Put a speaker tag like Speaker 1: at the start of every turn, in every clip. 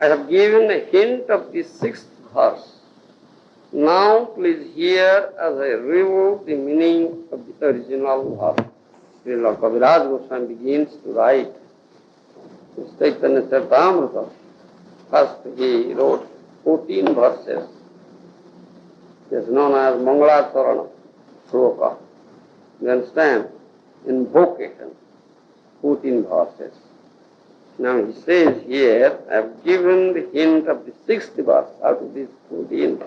Speaker 1: I have given a hint of the sixth verse. Now please hear as I reveal the meaning of the original verse. Srila Kaviraj Goswami begins to write his Caitanya-caritāmṛta. First he wrote 14 verses. It is known as Mangala Sloka. You understand? Invocation. 14 verses. Now he says here, I have given the hint of the sixth verse. Out of these 14,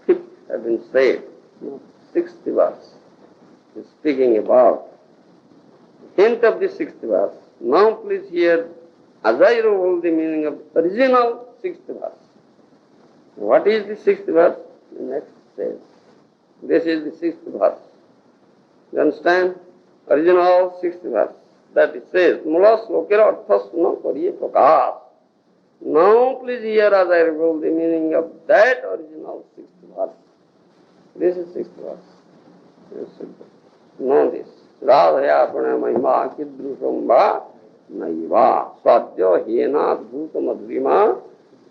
Speaker 1: fifth have been said. Sixth verse is speaking about the hint of the sixth verse. Now please hear, as I reveal the meaning of the original sixth verse. What is the sixth verse? The next says. This is the sixth verse. You understand? Original sixth verse. That it says, Mula slokera arthasna kariye prakash. Now please hear as I reveal the meaning of that original sixth verse. This is sixth verse. Know this. Radhaya prana mahima kidrusham va naiva. Sadya henat bhuta madhurima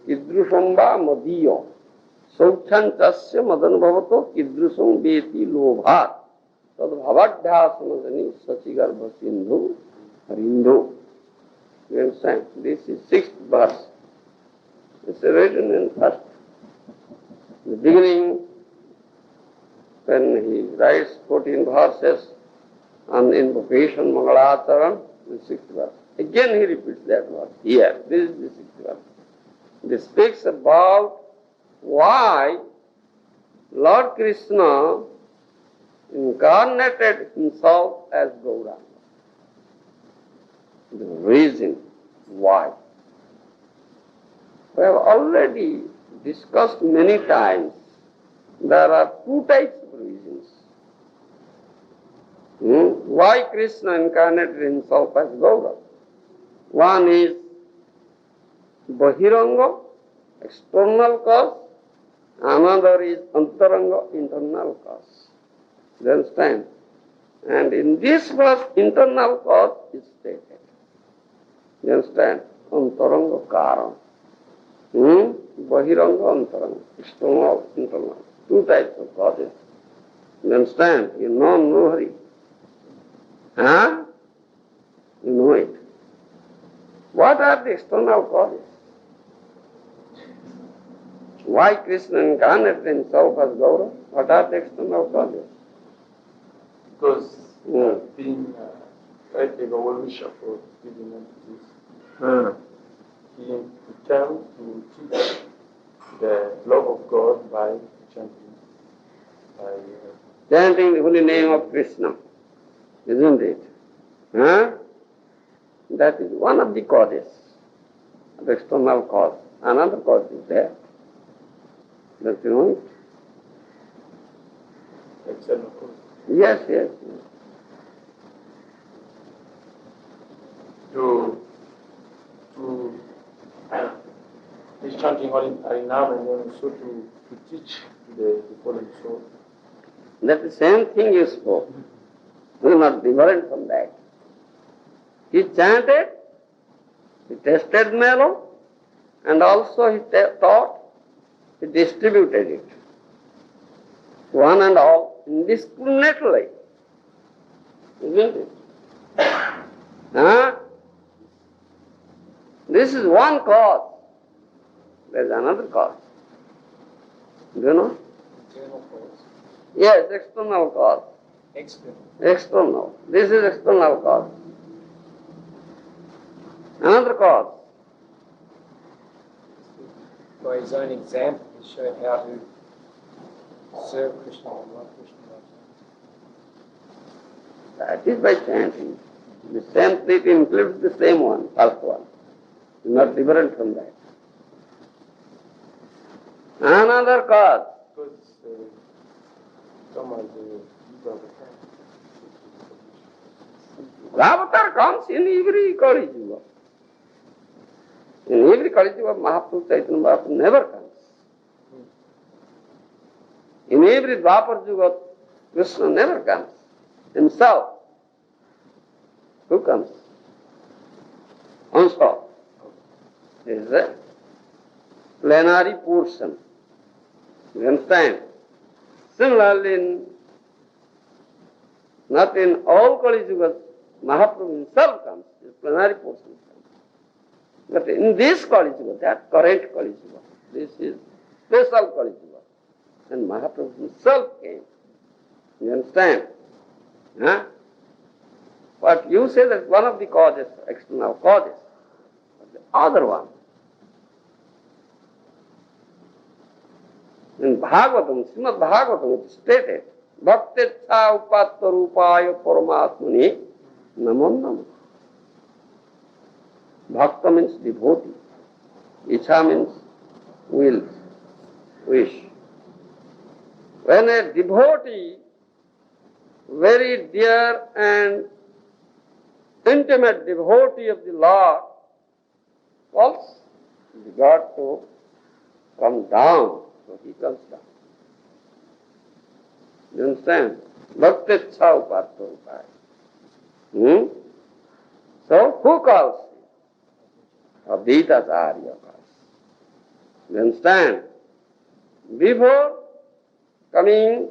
Speaker 1: kidrusham va madiyo. Sauchan tasya madanbhavato kidrusham veti lobhat. Tad bhavadhyasamadani sachigarbha sindhu harindu. You understand? This is sixth verse. It's written in first. The beginning, when he writes 14 verses on invocation, Mangalacharan, the sixth verse. Again he repeats that verse. Here, this is the sixth verse. This speaks about why Lord Krishna incarnated himself as Gauranga. The reason why. We have already discussed many times. There are two types of reasons. Why Krishna incarnated himself as Gauranga? One is Bahiranga, external cause. Another is Antaranga, internal cause. You understand? And in this verse, internal cause is stated. You understand? Antaranga Karan. Bahiranga, Antaranga. External, internal. Two types of causes. You understand? You know, no hurry. Huh? You know it. What are the external causes? Why Krishna incarnated himself as Gaura? What are the external causes?
Speaker 2: Because being a well-wisher for living entities, he came to teach the love of God by chanting.
Speaker 1: Chanting the holy name of Krishna, isn't it? Huh? That is one of the causes, the external cause. Another cause is there. Don't you know it?
Speaker 2: External cause.
Speaker 1: Yes, yes.
Speaker 2: He's chanting Harinam and then also to teach the fallen soul.
Speaker 1: That's the same thing you spoke. You are not different from that. He chanted, he tested mellow, and also he taught, he distributed it. One and all, indiscriminately. Isn't it? Huh? This is one cause. There is another cause. Do you know?
Speaker 3: Internal cause.
Speaker 1: Yes, external cause.
Speaker 3: External.
Speaker 1: External. This is external cause. Another cause.
Speaker 3: By his own example, he showed how to serve Krishna and love Krishna.
Speaker 1: That is by chanting. The same thing includes the same one, first one. Not different from that. Another cause.
Speaker 2: Because some are the
Speaker 1: Avatar comes in every Kali Yuga. In every Kali Yuga, Mahaprabhu Chaitanya Mahaprabhu never comes. In every Dwapar Yuga, Krishna never comes himself. Who comes? Hansa. Is there? plenary portion. You understand? Similarly, not in all Kali Yugas, Mahaprabhu himself comes, his plenary portion comes. But in this Kali Yuga, that current Kali Yuga, this is special Kali Yuga. And Mahaprabhu himself came. You understand? Huh? But you say that one of the causes, external causes, but the other one. In Bhagavatam, Srimad Bhagavatam, it is stated, Bhaktetha upatta rupaya paramatmani namam namam. Bhakta means devotee. Icha means will, wish. When a devotee, very dear and intimate devotee of the Lord, calls the God to come down, so he comes down. You understand? Bhaktetha upatta rupaya. So, who calls? Ādi-līlā calls. You understand? Before coming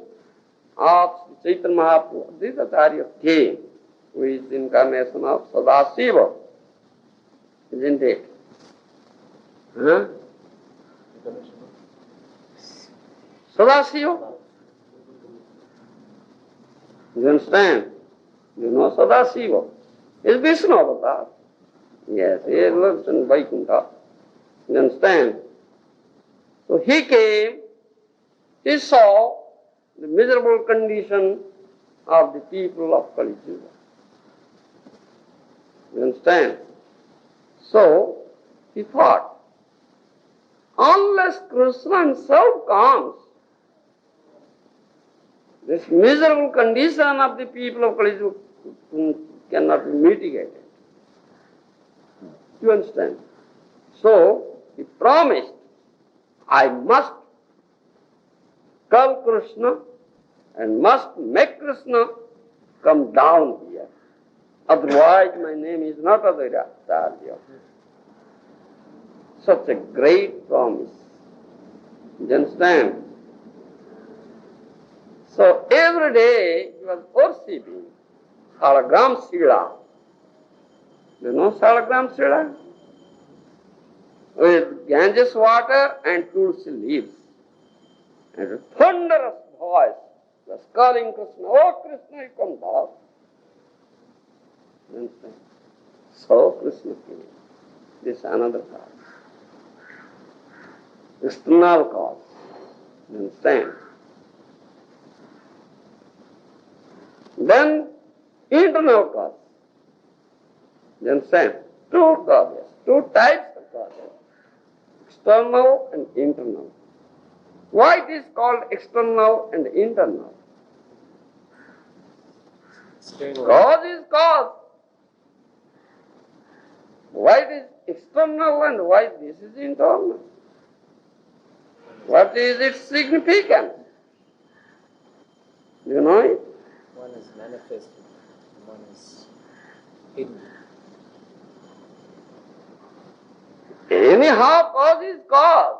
Speaker 1: of Chaitanya Mahaprabhu, Ādi-līlā came, who is the incarnation of Sadasiva, isn't it? Huh? Sadasiva? You understand? You know Sadasiva. It's Vishnu avatar. Yes, he lives in Vaikuntha. You understand? So he came, he saw the miserable condition of the people of Kali Yuga. You understand? So he thought, unless Krishna himself comes, this miserable condition of the people of Kali Yuga cannot be mitigated. You understand? So he promised, I must call Krishna and must make Krishna come down here. Otherwise my name is not Ādi-līlā. Such a great promise. You understand? So every day he was worshipping Srila. You know Srila? With Ganges water and tulsi leaves. And a thunderous voice was calling Krishna, oh Krishna, you come down. You understand? So Krishna came. This is another cause. External cause. You understand? Then internal cause. You understand? Two causes, two types of causes. External and internal. Why it is called external and internal? Cause is cause. Why it is external and why this is internal? What is its significance? Do you know it?
Speaker 3: One is manifested, and one is hidden.
Speaker 1: Anyhow, cause is cause.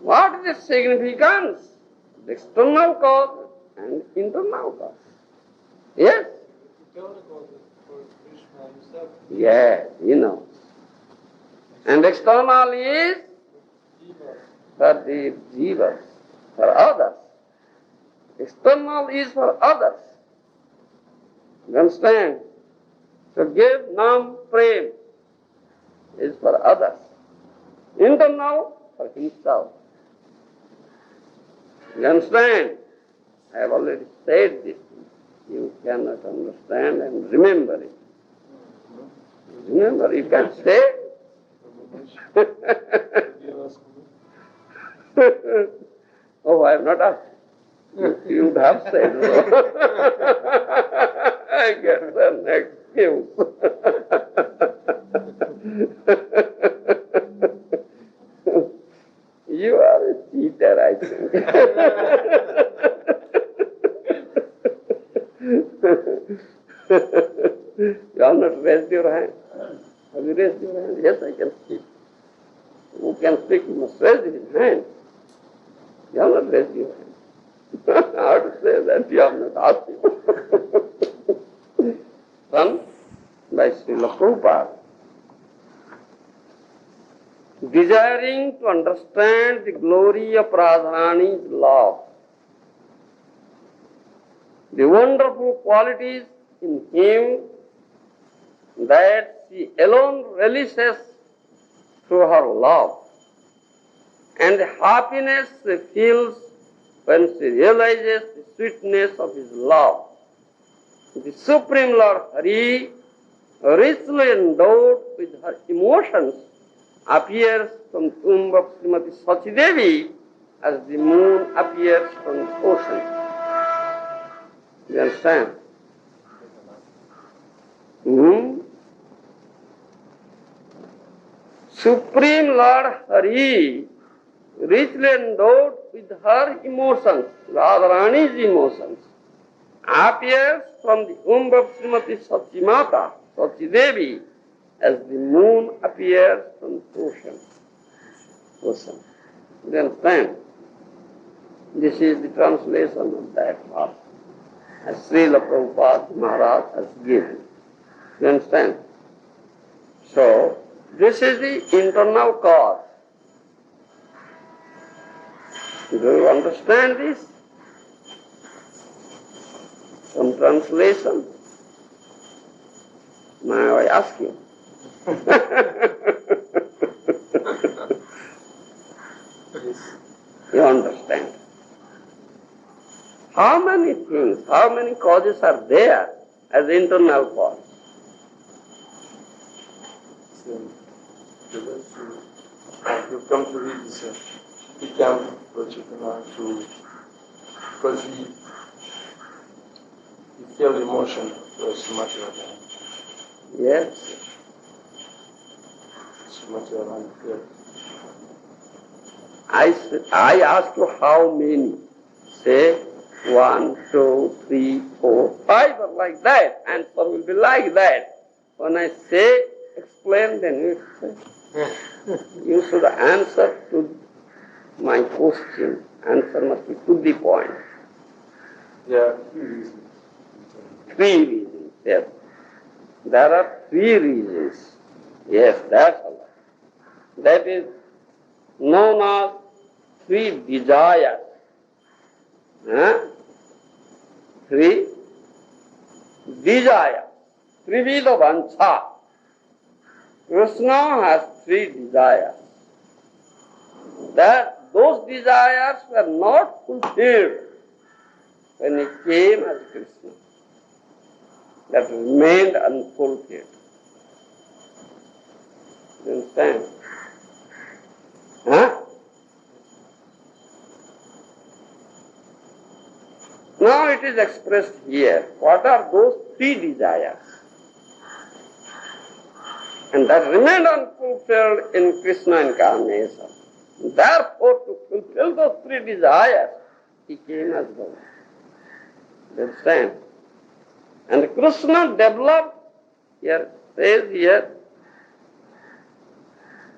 Speaker 1: What is the significance? The external cause and internal cause. Yes?
Speaker 2: Internal cause for Krishna himself.
Speaker 1: Yes, he knows. And external is for the jivas, for others. External is for others. You understand? So give nam prem is for others. Internal for himself. You understand? I have already said this. You cannot understand and remember it. Remember, you can say. Oh, I have not asked. You would have said. I get an excuse. You are a cheater, I think. You have not raised your hand. Have you raised your hand? Yes, I can see. Who can speak, you must raise his hand. You have not raised your hand. How to say that you have not asked him? Son, by Srila Prabhupada, desiring to understand the glory of Radharani's love, the wonderful qualities in him that she alone relishes through her love, and the happiness she feels when she realizes the sweetness of his love. The Supreme Lord Hari, richly endowed with her emotions, appears from the womb of Srimati Sachidevi as the moon appears from the ocean. You understand? Supreme Lord Hari, richly endowed with her emotions, Radharani's emotions, appears from the womb of Srimati Sachimata, Sachidevi, as the moon appears from the ocean. You understand? This is the translation of that verse, as Srila Prabhupada Maharaja has given. You understand? So, this is the internal cause. Do you understand this? Some translation? Now I ask you. You understand? How many things, how many causes are there as internal cause?
Speaker 2: You come to read this, he came because he felt emotion was much rather.
Speaker 1: Yes.
Speaker 2: So much rather feel.
Speaker 1: I ask you how many? Say 1, 2, 3, 4, 5 or like that. Answer will be like that. When I say explain, then you explain. You should answer to my question. Answer must be to the point.
Speaker 2: Yeah, 3 reasons.
Speaker 1: 3 reasons, yes. There are 3 reasons. Yes, that's all. That is known as 3 desires. 3 desires. Trivida vancha. Krishna has 3 desires. Those desires were not fulfilled when he came as Krishna. That remained unfulfilled. You understand? Now it is expressed here. What are those 3 desires? And that remained unfulfilled in Krishna incarnation. Therefore, to fulfill those 3 desires, he came as Govinda. You understand? And Krishna developed, here, says here,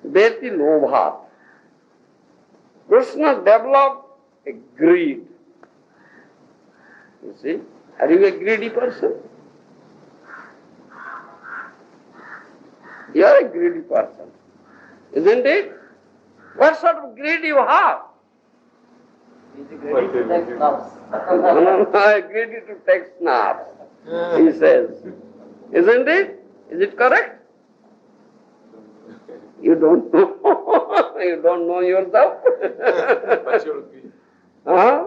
Speaker 1: Beti Lobhat. Krishna developed a greed. You see, are you a greedy person? You are a greedy person, isn't it? What sort of greed you have?
Speaker 3: Greedy to take snaps.
Speaker 1: No, greedy to take snaps, he says. Isn't it? Is it correct? You don't know. You don't know yourself.
Speaker 2: Material greed.
Speaker 1: Huh?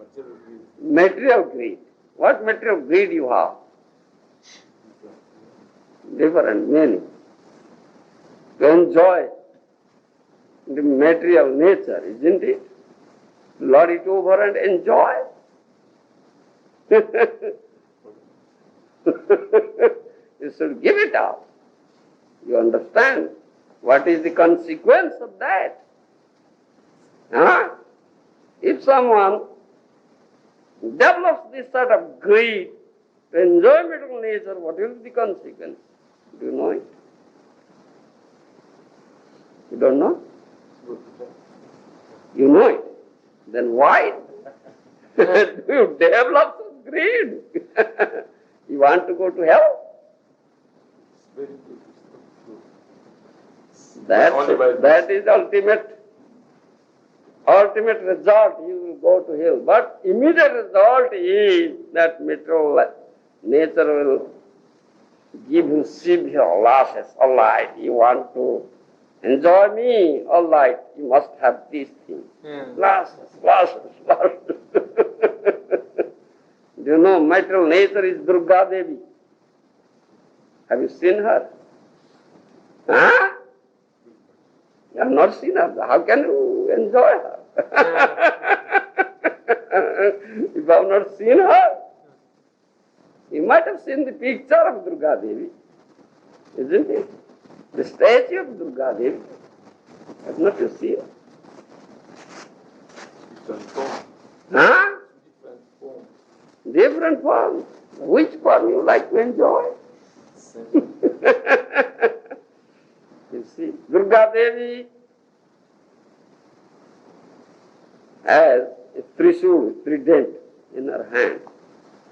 Speaker 2: Material greed.
Speaker 1: Material greed. What material greed you have? Different meaning. To enjoy the material nature, isn't it? Lord it over and enjoy. You should give it up. You understand what is the consequence of that? If someone develops this sort of greed to enjoy material nature, what will be the consequence? Do you know it? You don't know? You know it. Then why do you develop such greed? You want to go to hell?
Speaker 2: It's very good. It's not true.
Speaker 1: That is ultimate result. You will go to hell. But immediate result is that material nature will give you severe losses. All right, you want to enjoy me? All right, you must have these things. Losses. Do you know material nature is Durga Devi? Have you seen her? Huh? You have not seen her. How can you enjoy her? If you have not seen her, you might have seen the picture of Durga Devi, isn't it? The statue of Durga Devi. Have not you seen?
Speaker 2: Different form.
Speaker 1: Huh?
Speaker 2: Different form.
Speaker 1: Different forms. Which form you like to enjoy?
Speaker 2: Same.
Speaker 1: You see, Durga Devi has a trishul, trident in her hand.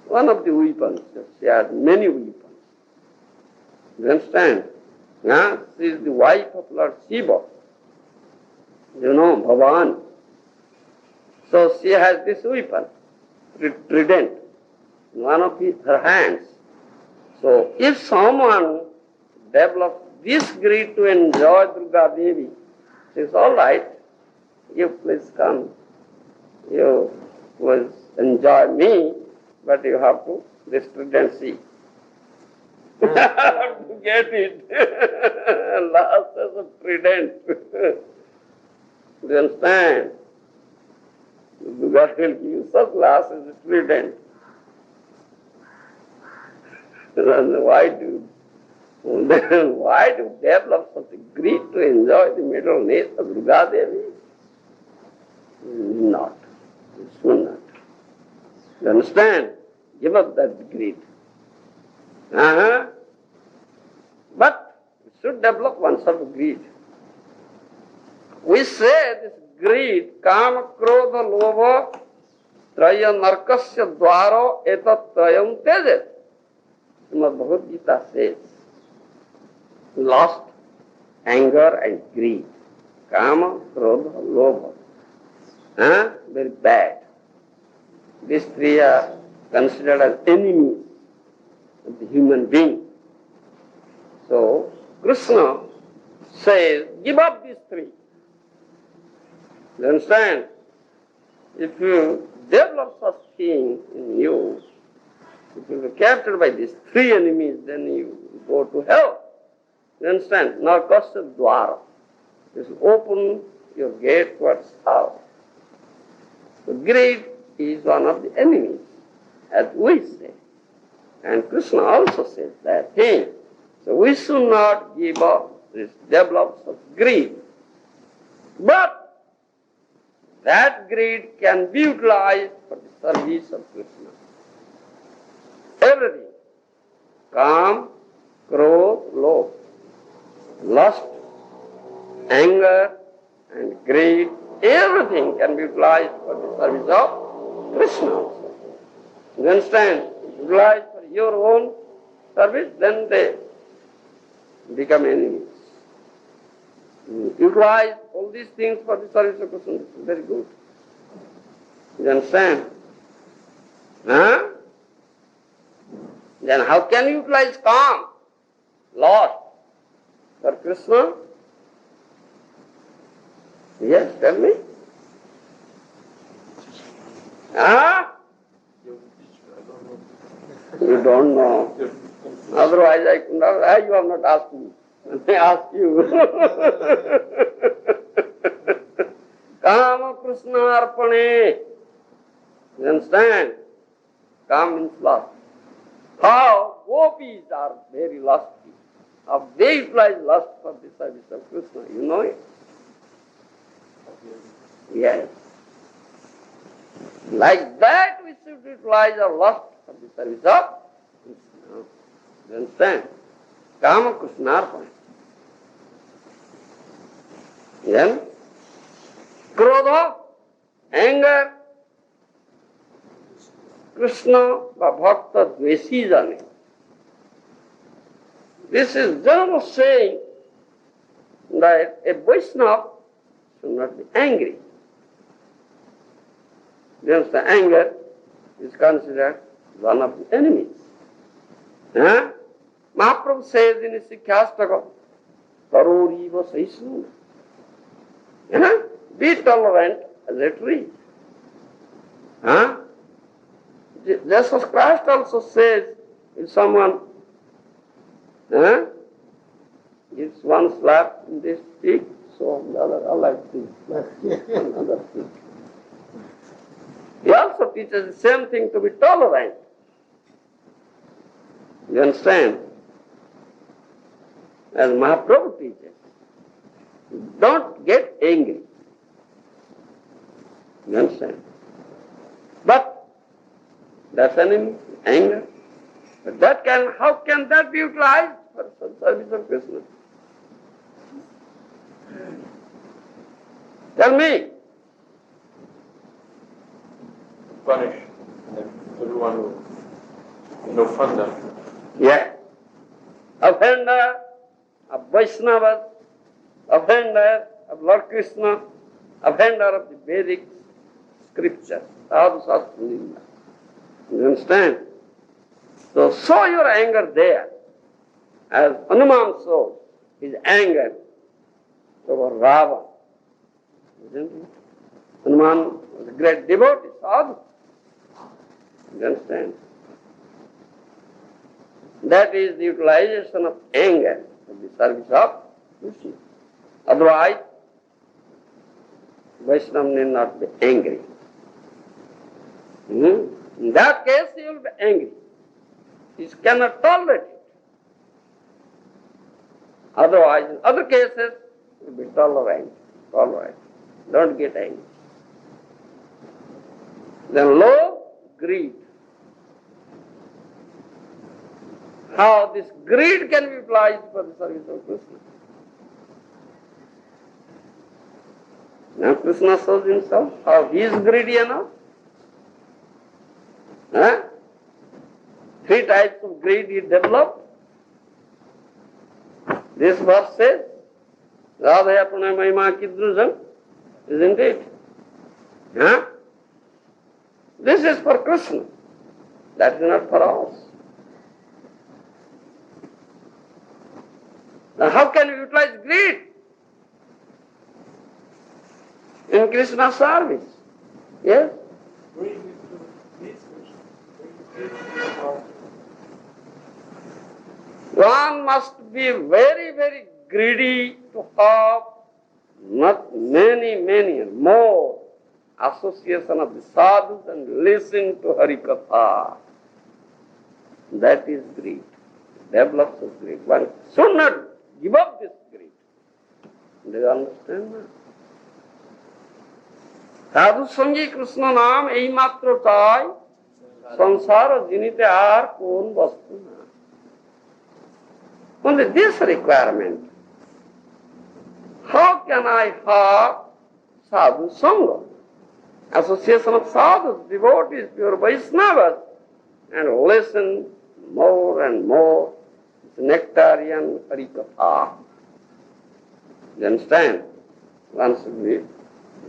Speaker 1: One of the weapons. She has many weapons. You understand? Yeah? She is the wife of Lord Shiva. You know, Bhavan. So she has this weapon, trident, in one of her hands. So if someone develops this greed to enjoy Durga Devi, says, all right, you please come. You please enjoy me, but you have to this trident see. Have to get it. Last as a trident. Do you understand? Durga will give you such last as a trident. Then why do you develop such a greed to enjoy the middle nature of Durga Devi? Not. You should not. You understand? Give up that greed. But we should develop one sort of greed. We say this greed, kama, krodha, lobha, traya narkasya dvaro etat trayam tejet. Srimad Bhagavad Gita says, lust, anger and greed. Kama, krodha, lobha. Very bad. These three are considered as enemies of the human being. So, Krishna says, give up these three. You understand? If you develop such thing in you, if you are captured by these three enemies, then you go to hell. You understand? Narkasya dvara. Just open your gate towards hell. So greed is one of the enemies, as we say. And Krishna also says that thing. So we should not give up this develops of greed. But that greed can be utilized for the service of Krishna. Everything. Kam, krodh, lobh, lust, anger and greed, everything can be utilized for the service of Krishna also. You understand? Utilized for your own service, then they become enemies. Utilize all these things for the service of Krishna. Very good. You understand? Then how can you utilize calm, lost for Krishna? Yes, tell me. You don't know. Otherwise I could not. You have not asked me. I ask you. Kama Krishna arpane. You understand? Kama means lust. How gopis are very lusty. How they utilize lust for the service of Krishna. You know it? Yes. Like that we should utilize our lust for the service of Krishna. You understand? Kama Krishnarpana. Then, Krodha, anger, Krishna বা ভক্ত দ্বেষী জানে. This is general saying that a Vaishnava should not be angry. Because the anger is considered one of the enemies. Mahaprabhu says in his Sikhastaka, Karoriva Saisnuna. Be tolerant as a tree. Jesus Christ also says, if someone gives one slap in this cheek, so the other, I like this, another cheek. He also teaches the same thing, to be tolerant. You understand? As Mahaprabhu teaches, don't get angry. You understand? But that's enemy, anger. But how can that be utilized for service of Krishna? Tell me.
Speaker 2: Punish everyone who is an offender.
Speaker 1: Yeah. Offender of Vaishnavas, offender of Lord Krishna, offender of the Vedic scripture, Ādi-līlā. You understand? So show your anger there, as Hanuman showed his anger over Ravana. Isn't it? Hanuman was a great devotee, sadhu. You understand? That is the utilization of anger for the service of Krishna. Otherwise, Vaishnava need not be angry. In that case, he will be angry. He cannot tolerate it. Otherwise, in other cases, he will be tolerant. Don't get angry. Then love, greed. How this greed can be utilized for the service of Krishna? Now Krishna shows himself how he is greedy enough. 3 types of greed he developed. This verse says, Radharani Mahima Kidrujam, isn't it? This is for Krishna. That is not for us. Now how can we utilize greed in Krishna's service? Yes? One must be very, very greedy to have not many more association of the sadhus and listen to Harikatha. That is greed. Develops of greed. One should not give up this greed. Do you understand that? Sadhu Sangi Krishna Naam ei matro chai sansara jinite ar kon vastu na. Only this requirement. How can I have sadhu sangha? Association of sadhus, devotees, pure Vaishnavas, and listen more and more. It's nectarian Harikatha. You understand? One should be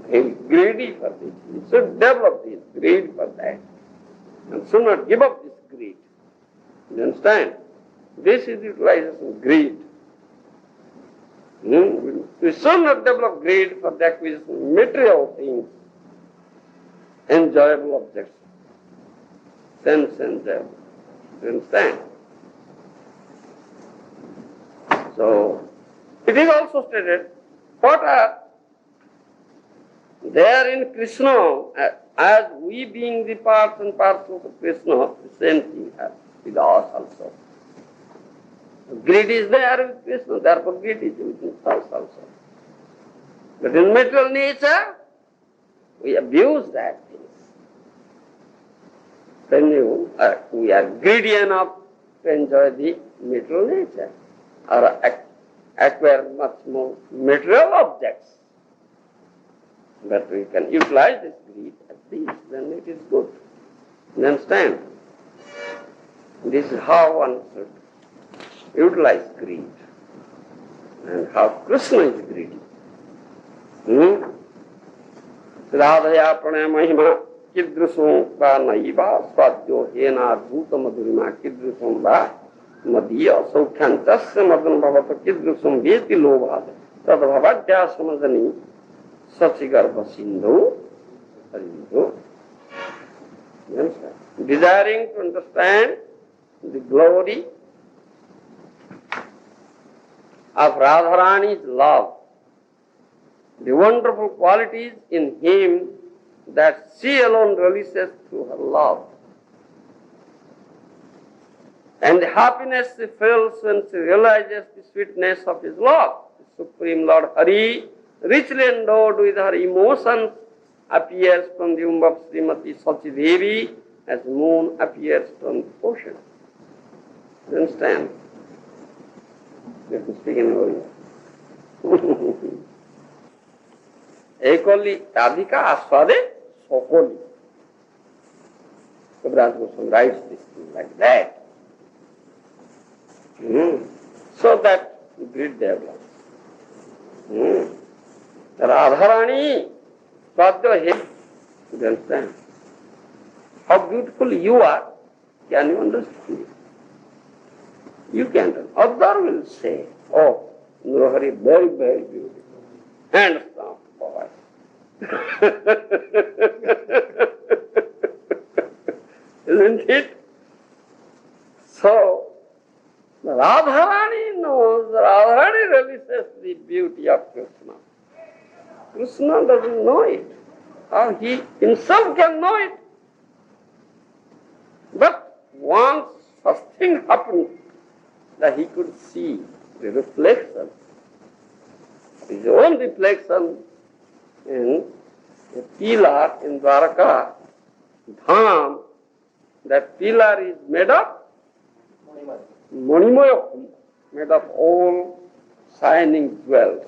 Speaker 1: very greedy for this. He should develop this greed for that. And should not give up this greed. You understand? This is utilization of greed. We should not develop greed for the acquisition of material things, enjoyable objects, sense enjoyable. You understand? So, it is also stated, what are there in Krishna, as we being the parts and parcels of Krishna, the same thing happens with us also. Greed is there with Krishna, therefore greed is within us also. But in material nature, we abuse that thing. When we are greedy enough to enjoy the material nature, or acquire much more material objects. But we can utilize this greed at least, then it is good. You understand? This is how one should utilize greed and how Krishna is greedy. Radhaya pranaya mahima kidrusum va naiva swadyo hena bhuta madhurima kidrusum va madhya saukhantasya madan bhavata kidrusum veti lobhad tad bhavadya samadani sachigarva sindhu harindo. Desiring to understand the glory of Radharani's love, the wonderful qualities in him that she alone releases through her love, and the happiness she feels when she realizes the sweetness of his love. The Supreme Lord Hari, richly endowed with her emotions, appears from the womb of Srimati Sachi Devi as moon appears from the ocean. You understand? You have to speak in Oriental. Ekoli Radhika Aswade Sokoli. Kaviraj Goswami writes this thing like that. So that greed develops. Radharani Swadya He. You understand? How beautiful you are. Can you understand? You can't. Other will say, oh, Hari, very, very beautiful. Handsome boy. Isn't it? So, Radharani knows, Radharani releases the beauty of Krishna. Krishna doesn't know it. How he himself can know it. But once such thing happened, that he could see the reflection, his own reflection in a pillar in Dwaraka, Dham. That pillar is made of Manimaya, made of all shining jewels.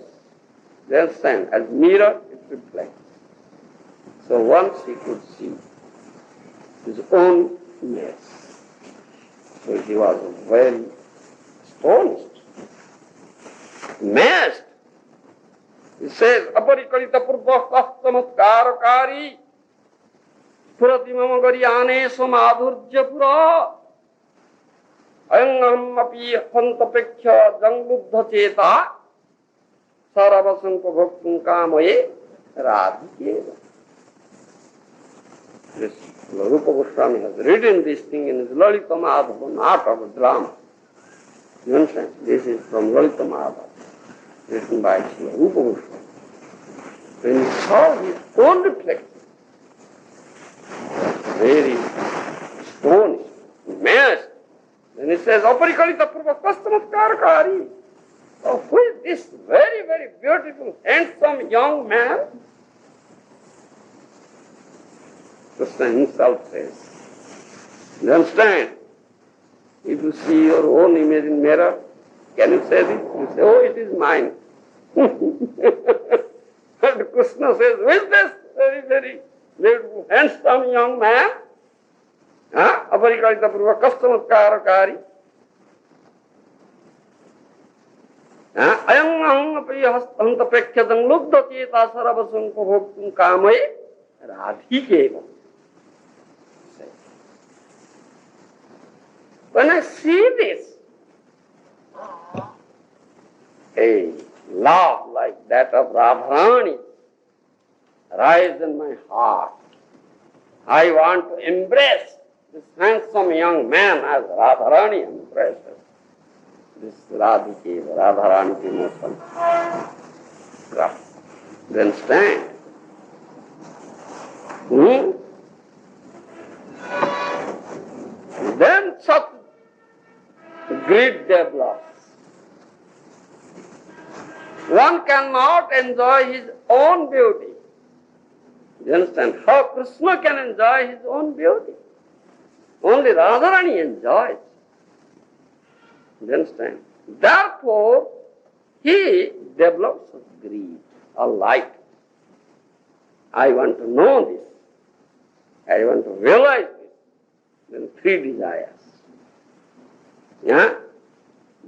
Speaker 1: They understand, as mirror it reflects. So once he could see his own image, so he was very astonished, amazed. He says, Aparikarita purva kastamatkarakari Puratimamagari aneswa madhurja pura ayangam api pantapekya janglubdha cheta saravasanka bhaktum kamaye radhikeva. This Rupa Goswami has written this thing in his Lalita Madhava, not of a drama. You understand? This is from Lalita Madhava, written by Srila Rupa Goswami. When he saw his own reflection, very astonished, amazed. Then he says, Aparikalita purva kastamatkarakari. Oh, who is this very, very beautiful, handsome young man? Krishna himself says. You understand? If you see your own image in mirror, can you say this? You say, oh, it is mine. And Krishna says, who is this very, very beautiful, handsome young man? Aparikalita purva kastamatkarakari. Ayang api hantapekhyadang lubdha cheta saravasanka bhoktum kamaye radhikeva. When I see this, a love like that of Radharani rise in my heart. I want to embrace this handsome young man as Radharani embraces this Radhikeva, Radharani emotion. Then stand. Then such greed develops. One cannot enjoy his own beauty. You understand? How Krishna can enjoy his own beauty? Only Radharani enjoys. You understand? Therefore, he develops greed, a light. I want to know this, I want to realize this, then three desires. Yeah?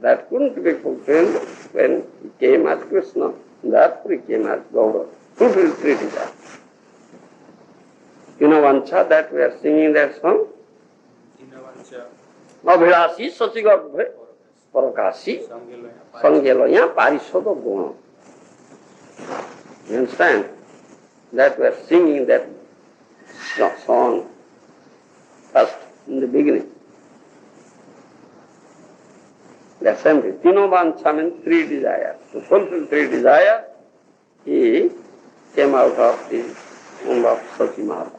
Speaker 1: That couldn't be fulfilled when he came as Krishna. Therefore he came as Gour. Fulfilled three desires. You know Vancha, that we are singing that song? Abhirasi Sachigarbhe Parakasi Sangeloya Parisodo Guna. You understand? That we are singing that song first in the beginning. The same thing. Tinobancha means three desires. To fulfill three desires, he came out of the womb of Sati Mata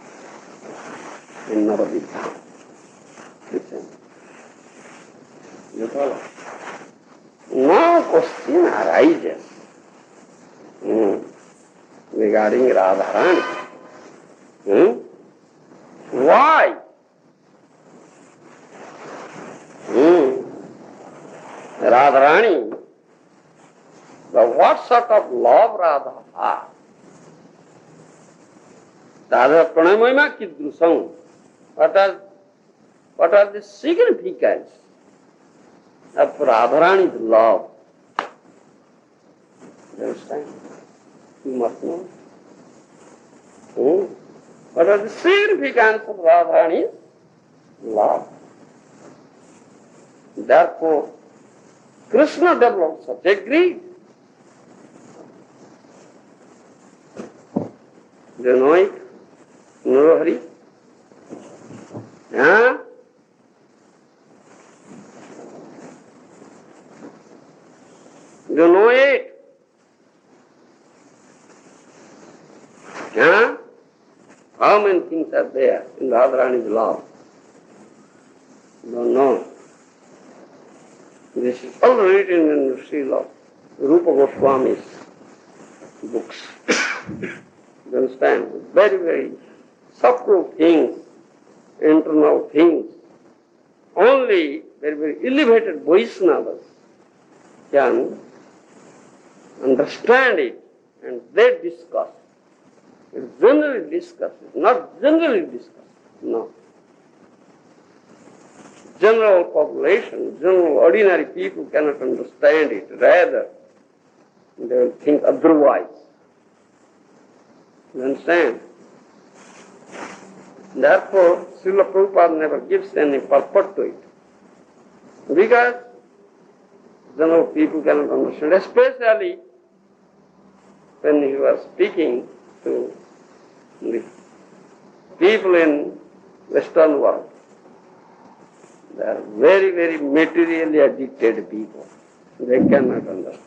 Speaker 1: in Navadvip. You follow? Now question arises regarding Radharani. Why? Radharani, what sort of love Radha has? Radha Pranamaya Kidrusam. What are the significance of Radharani's love? You understand? You must know. What are the significance of Radharani's love? Therefore, Krishna developed such a greed. Do you know it? Nurahari? Huh? Do you know it? Huh? How many things are there in Radharani's love? You don't know. This is all written in Srila, Rupa Goswami's books. You understand? Very, very subtle things, internal things. Only very, very elevated Vaishnavas can understand it, and they discuss. It's generally discussed, not generally discussed, no. General population, general ordinary people cannot understand it. Rather, they will think otherwise. You understand? Therefore, Srila Prabhupada never gives any purport to it. Because general people cannot understand, especially when he was speaking to the people in Western world. They are very, very materially addicted people. They cannot understand.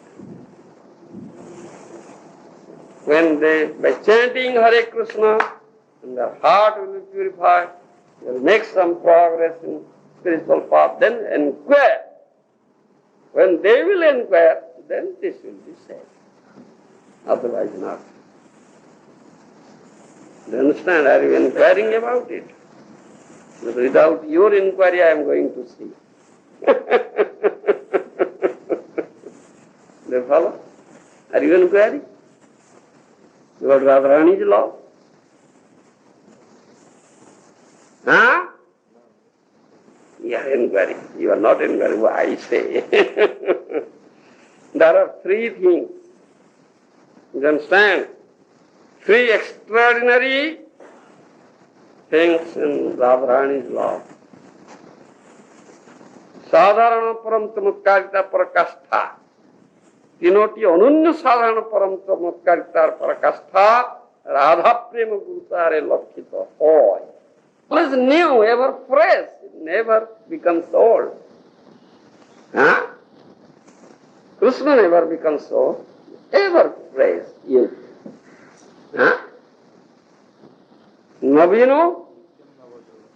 Speaker 1: When they, by chanting Hare Krishna, and their heart will be purified, they will make some progress in spiritual path, then inquire. When they will inquire, then this will be said. Otherwise not. Do you understand? Are you inquiring about it? Without your inquiry, I am going to see. Do you follow? Are you inquiring about Radharani's love? Huh? You are inquiring. You are not inquiring. Well, I say. There are three things. You understand? Three extraordinary things in Radharani's love. Sadharana param tamatkarita parakastha. Tinoti anunnya sadharana param tamatkarita parakastha. Radha prema gurutare lakshita hoy. What is new, ever fresh, it never becomes old. Huh? Krishna never becomes old, ever fresh, youth. Huh? Navino,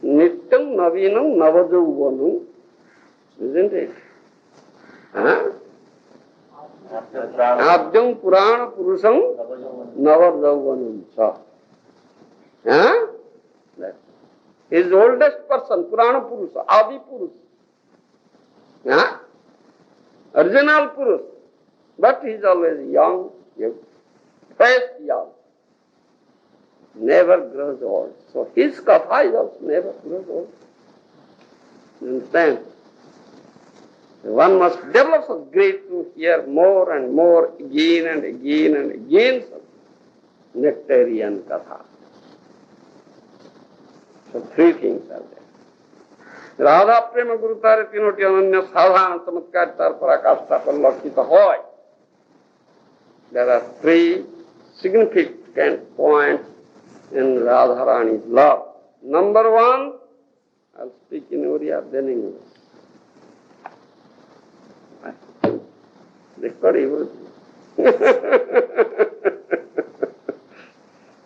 Speaker 1: nityam navinam navajavanu, isn't it? Huh? Abhyam purana purusham navajavanu cha. Huh? He is the oldest person, Purana Purusha, Adi Purusha. Yeah? Original Purusha. But he is always young, fresh young. never grows old. So his katha is also never grows old. You understand? One must develop such great to hear more and more, again and again and again, such nectarian katha. So three things are there. Radha prema gurutare tinoti ananya sadhana chamatkaritar parakashta parlakshita hoy. There are three significant points in Radharani's love. Number one, I'll speak in Oriya, then English. Record everything.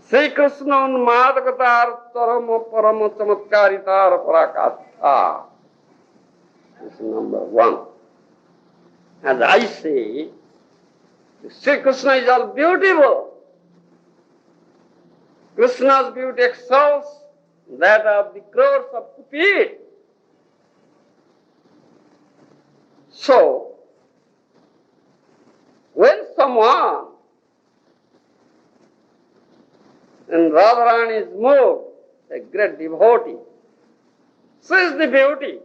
Speaker 1: Sri Krishna unmadakatar tarama parama chamatkaritar parakastha. This is number one. As I say, Sri Krishna is all beautiful. Krishna's beauty excels that of the crores of Cupids. So, when someone in Radharani is moved, a great devotee, sees the beauty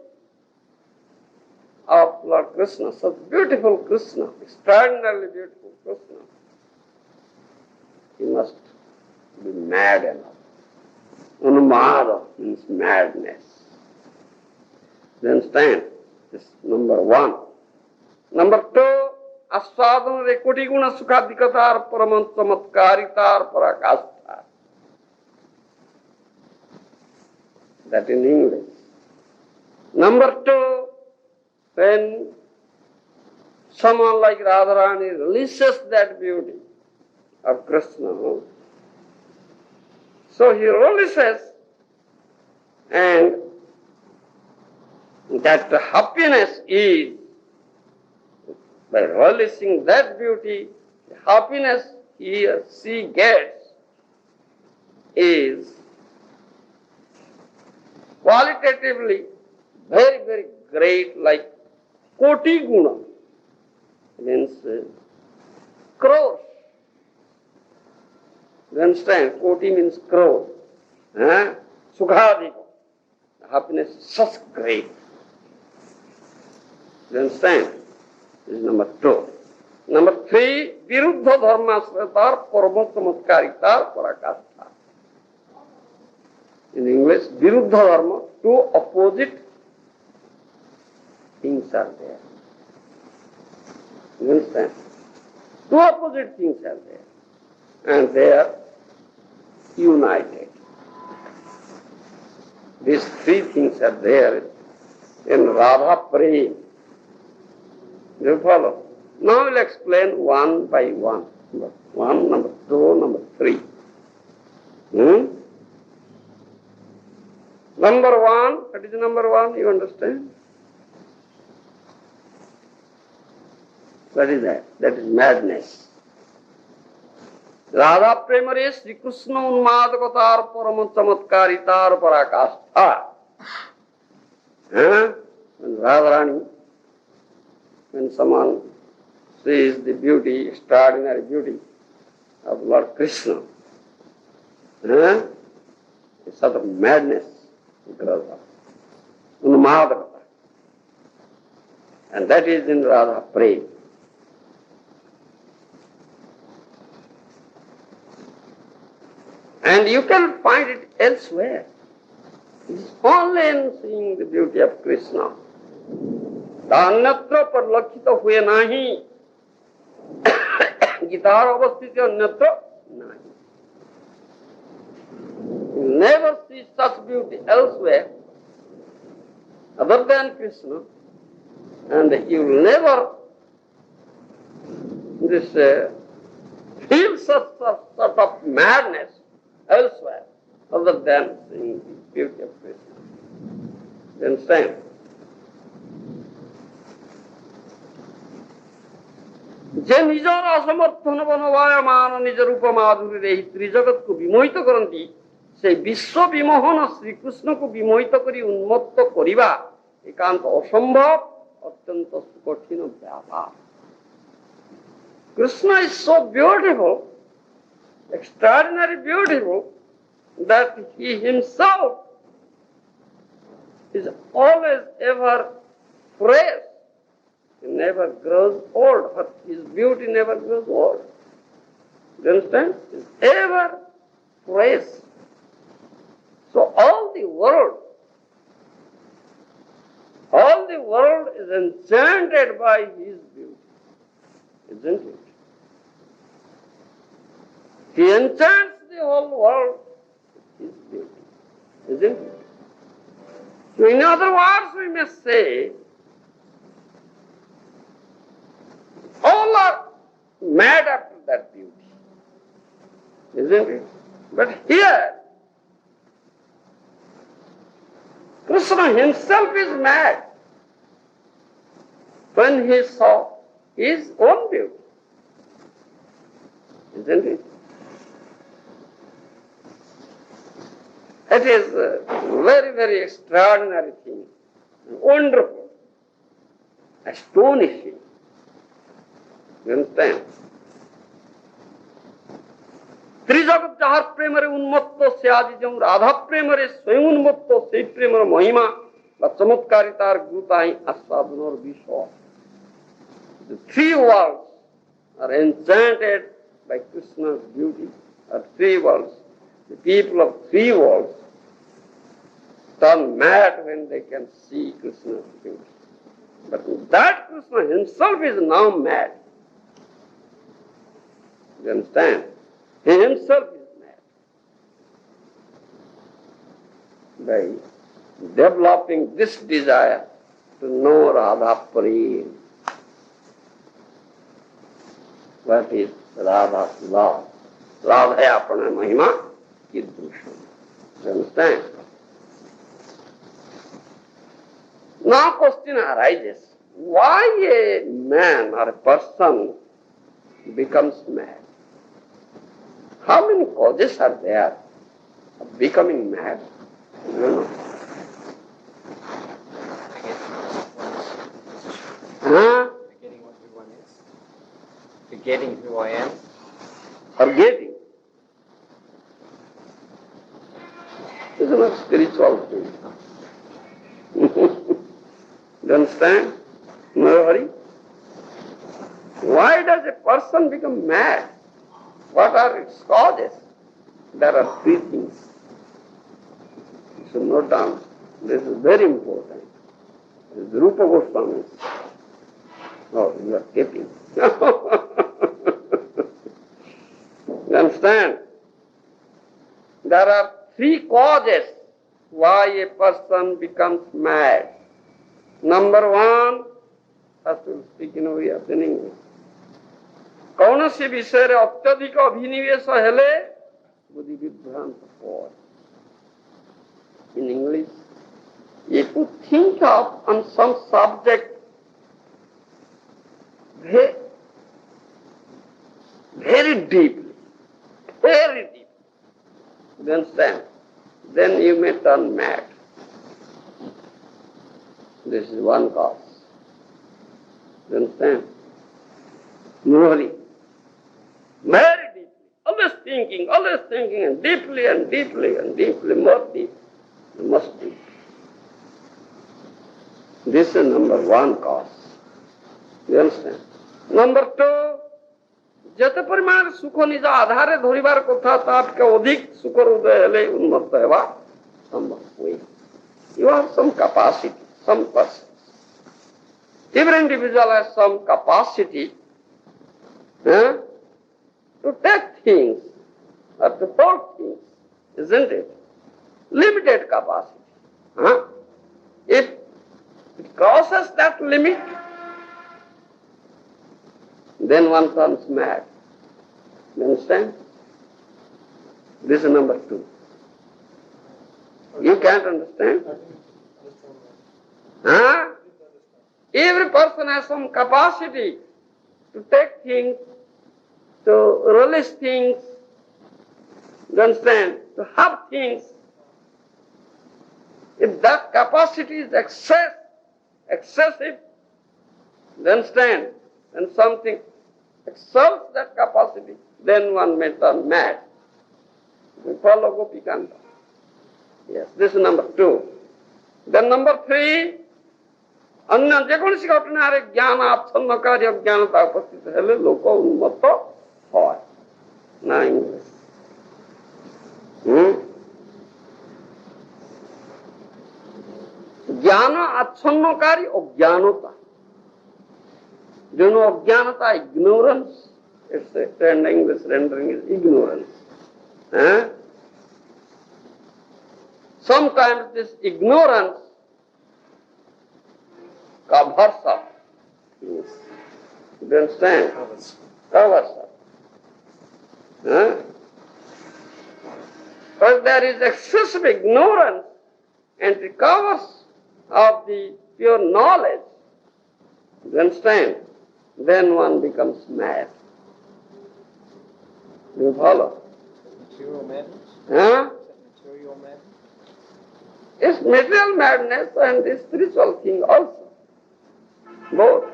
Speaker 1: of Lord Krishna, such beautiful Krishna, extraordinarily beautiful Krishna, he must be mad enough. Unmada means madness. You understand? This is number one. Number two, aswadana re koti guna sukhadikatar paramant chamatkaritar parakastha. That in English. Number two, when someone like Radharani releases that beauty of Krishna, so he releases, and that happiness is, by releasing that beauty, the happiness he or she gets is qualitatively very, very great, like koti guna, means crores. You understand? Koti means crore. Sukhadika. Happiness is such great. You understand? This is number two. Number three, viruddha dharmasratar paramachamatkarikar parakastha. In English, viruddha dharma, two opposite things are there. You understand? Two opposite things are there. And they are united. These three things are there in Radha Prem. Do you follow? Now we'll explain one by one. Number one, number two, number three. Number one, what is number one? You understand? What is that? That is madness. Radha Premare Sri Krishna unmadakatar parama chamatkaritar parakastha. When Radharani, when someone sees the beauty, extraordinary beauty of Lord Krishna, a sort of madness grows up. Unmadakata. And that is in Radha Prem. And you can find it elsewhere. It is only in seeing the beauty of Krishna. Anyatra parlakshita huye nahi. Gitar avasthiti anyatra nahi. You never see such beauty elsewhere other than Krishna. And you will never feel such sort of madness elsewhere other than seeing the beauty of Krishna. You understand? যে নিজর অসমর্থন বনবায়মান নিজ রূপ মাধুরীর এই ত্রিজগৎকে বিমোহিত করন্তি সেই বিশ্ব বিমোহন শ্রীকৃষ্ণকে বিমোহিত করি উন্মত্ত করিবা একান্ত অসম্ভব অত্যন্ত কঠিন ব্যাপার. Krishna is so beautiful, extraordinarily beautiful, that he himself is always ever fresh. He never grows old. His beauty never grows old. Do you understand? It's ever fresh. So all the world is enchanted by his beauty, isn't it? He enchants the whole world with his beauty, isn't it? So in other words, we may say, all are mad after that beauty, isn't it? But here, Krishna himself is mad when he saw his own beauty, isn't it? It is a very, very extraordinary thing, wonderful, astonishing. You understand? त्रिजगत जहार प्रेमरे उन्मत्त से आदि जो राधा प्रेमरे स्वयं उन्मत्त से Premiere महिमा व चमत्कारितार गुरुताई आस्वादन और विश्वास. The three worlds are enchanted by Krishna's beauty. Or three worlds. The people of three worlds turn mad when they can see Krishna's beauty. But that Krishna himself is now mad. You understand? He himself is mad by developing this desire to know Radha Prem. What is Radha's love? Radha apana mahima kiddusham. You understand? Now question arises, why a man or a person becomes mad? How many causes are there of becoming mad? You know. Huh?
Speaker 3: Forgetting who one is. Forgetting who I am.
Speaker 1: Forgetting. It's not spiritual thing. You understand? No hurry. Why does a person become mad? What are its causes? There are three things. You should note down. This is very important. This is Rupa Goswami. Oh, you are keeping. You understand? There are three causes why a person becomes mad. Number one, as we speak in English. कौनसी विषय रे अत्यधिक अभिनिवेश हेले बुद्धि विभ्रांत होय. In English, if you think of on some subject very deeply, you understand, then you may turn mad. This is one cause. You understand? No hurry. Very deeply, always thinking, and deeply, more deep, must be. This is number one cause. You understand? Number two, जते परिमाण सुख निज आधारे धरिबार कथा तापके अधिक सुख हृदय हेले उन्मत्त हेबा संभव हुए. You have some capacity, some person. Every individual has some capacity to take things or to hold things, isn't it? Limited capacity. If it crosses that limit, then one turns mad. You understand? This is number two. You can't understand? Every person has some capacity to take things, to release things, you understand, to have things. If that capacity is excessive, you understand, and something excels that capacity, then one may turn mad. We follow Gopikanta. Yes, this is number 2. Then number 3, अन्य जेकोसी घटनारे ज्ञान आच्छन्नकारी अज्ञानता उपस्थित हेले लोक उन्मत्त হয় ना English ज्ञान आच्छन्नकारी अज्ञानता जो अज्ञानता ignorance, it's a English rendering is ignorance. Sometimes this ignorance covers up. Yes. You understand? Covers up. But there is excessive ignorance and it covers of the pure knowledge. You understand? Then one becomes mad. Do you follow?
Speaker 3: Material madness?
Speaker 1: Huh?
Speaker 3: Is that material madness?
Speaker 1: It's material madness and the spiritual thing also. Both.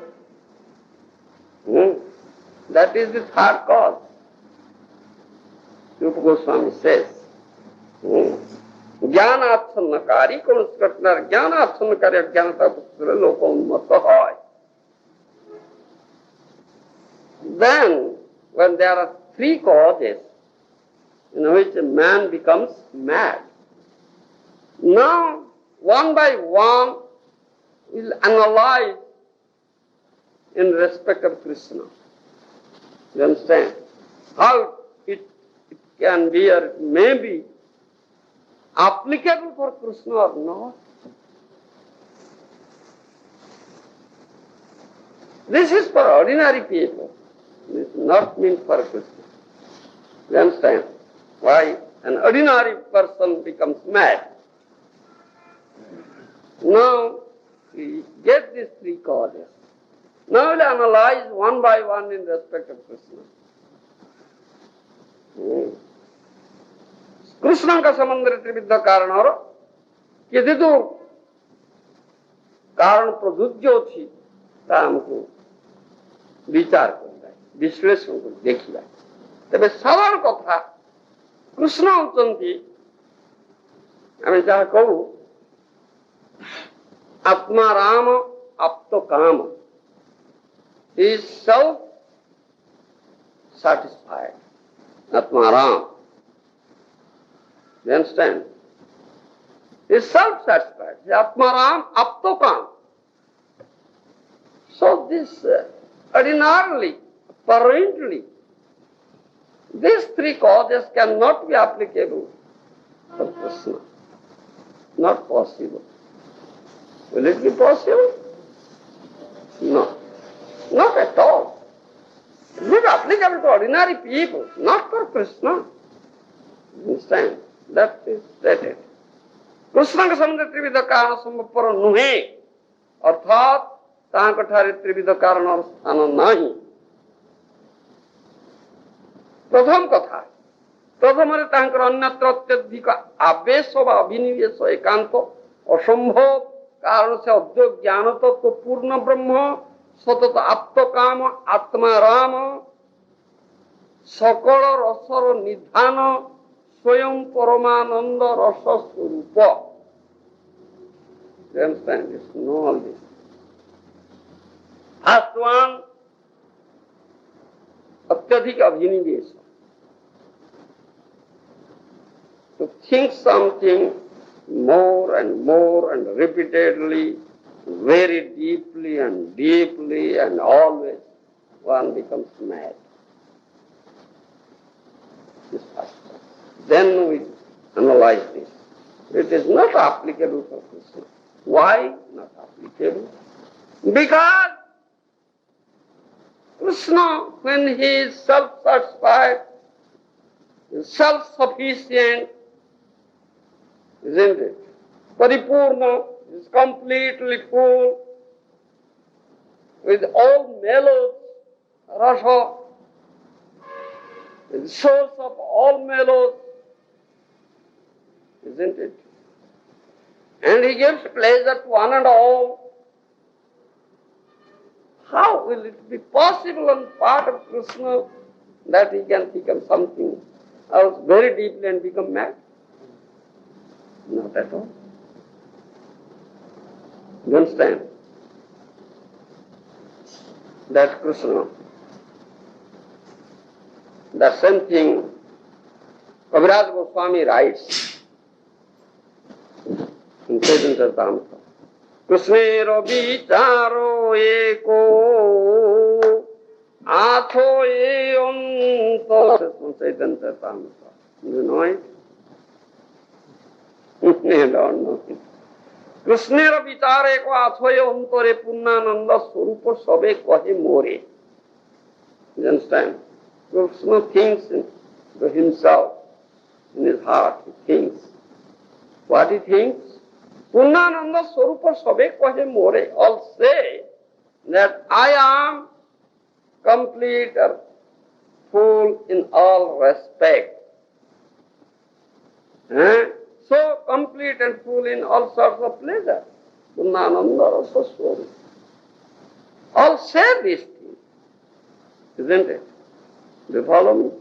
Speaker 1: That is the third cause. Rupa Goswami says, ज्ञानाच्छन्नकारी कौन घटना ज्ञानाच्छन्नकारी अज्ञानता पुस्तक लोक उन्मत्त है. Then, when there are 3 causes in which a man becomes mad, now one by one we'll analyze in respect of Krishna. You understand? How it can be or it may be applicable for Krishna or not. This is for ordinary people. This is not meant for Krishna. You understand? Why an ordinary person becomes mad. Now we get these 3 causes. Now we'll analyze one by one in respect of Krishna. Krishna का संबंध त्रिविध कारण और यदि तो कारण प्रदुज्य अच्छी हमको विचार कर विश्लेषण को देखा तेज साधारण कथा कृष्ण होती आम जहाँ कहू आत्मा राम आप्त काम is self-satisfied. Atma Ram. You understand? Is self-satisfied. Atma Ram apto kam. So this ordinarily, apparently, these 3 causes cannot be applicable for Krishna. Not possible. Will it be possible? No. Not at all. It is applicable to ordinary people, not for Krishna. Understand? That is stated. Krishna का संबंध त्रिविध कारण संभव नुहे अर्थात तांको ठारे त्रिविध कारण और स्थान नहीं. प्रथम कथा प्रथम तांकर अन्यत्र अत्यधिक आवेश व अभिनिवेश एकांत असंभव कारण से अद्वैत ज्ञान तत्व पूर्ण ब्रह्म सतत आत्मकाम आत्मा राम सकल रसर निधान स्वयं परमानंद रस स्वरूप. You understand? It's know all this. First one, अत्यधिक अभिनिवेश. To think something more and repeatedly, very deeply and always, one becomes mad. This first. Then we analyze this. It is not applicable for Krishna. Why not applicable? Because Krishna, when he is self-satisfied, is self-sufficient, isn't it? Paripurna is completely full with all mellows, rasa, the source of all mellows, isn't it? And he gives pleasure to one and all. How will it be possible on part of Krishna that he can become something else very deeply and become mad? Not at all. You understand? That Krishna, the same thing Kaviraj Goswami writes in Caitanya-caritāmṛta. Krishnero vicharo eko atho eonto Caitanya-caritāmṛta. You know it? You don't know it. Krishnero vicharo eko atho eontore Purnananda Swarupa sabe kahe more. You understand? Krishna thinks in himself, in his heart, he thinks. What he thinks? Purnananda Swarupa sabe kahe more. All say that I am complete or full in all respect. So complete and full in all sorts of pleasure. Purnananda Rasa Swarupa. All say these things, isn't it? Do you follow me?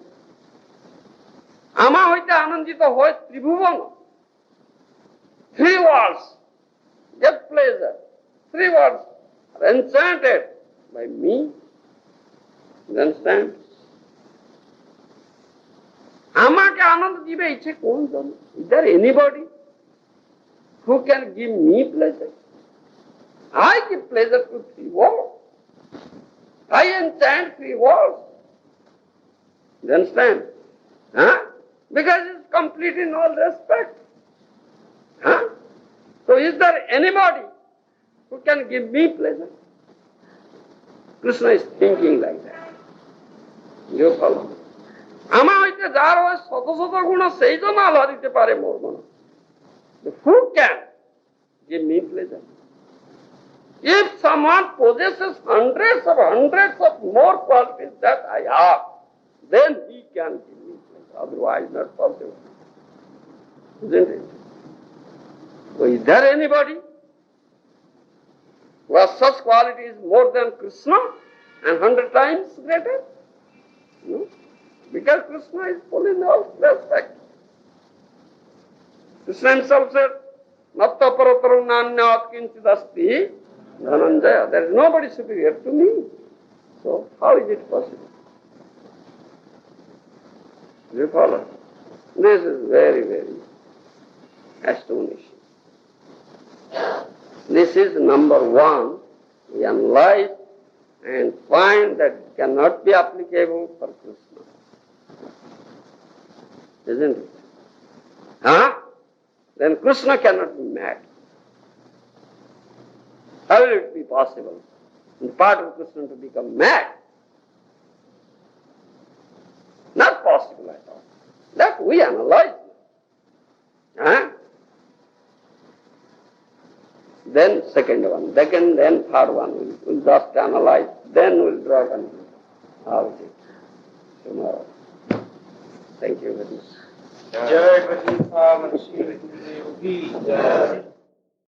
Speaker 1: Ama hoite anandita hoy tribhuvan. 3 worlds get pleasure. 3 worlds are enchanted by me. You understand? Amake anand dibe iche kon jano? Is there anybody who can give me pleasure? I give pleasure to 3 worlds. I enchant 3 worlds. You understand? Because it's complete in all respect. So is there anybody who can give me pleasure? Krishna is thinking like that. You follow? Ama hoite jar hoy shata shata guna sei jona alha dite pare mor mona. Who can give me pleasure? If someone possesses hundreds of more qualities that I have, then he can give me pleasure. Otherwise not possible. Isn't it? So is there anybody who has such qualities more than Krishna and 100 times greater? No. Because Krishna is full in all respects. Krishna himself said, Natta parataram nanyat kinchidasti dhananjaya. There is nobody superior to me. So how is it possible? Do you follow? This is very, very astonishing. This is number 1. We analyze and find that it cannot be applicable for Krishna. Isn't it? Then Krishna cannot be mad. How will it be possible on the part of Krishna to become mad? Not possible at all. That we analyze. Then second one, then third one. We'll just analyze, then we'll draw conclusion. How is it? Tomorrow. Thank you very much.
Speaker 3: Jai Bhajita Manashiri Devi.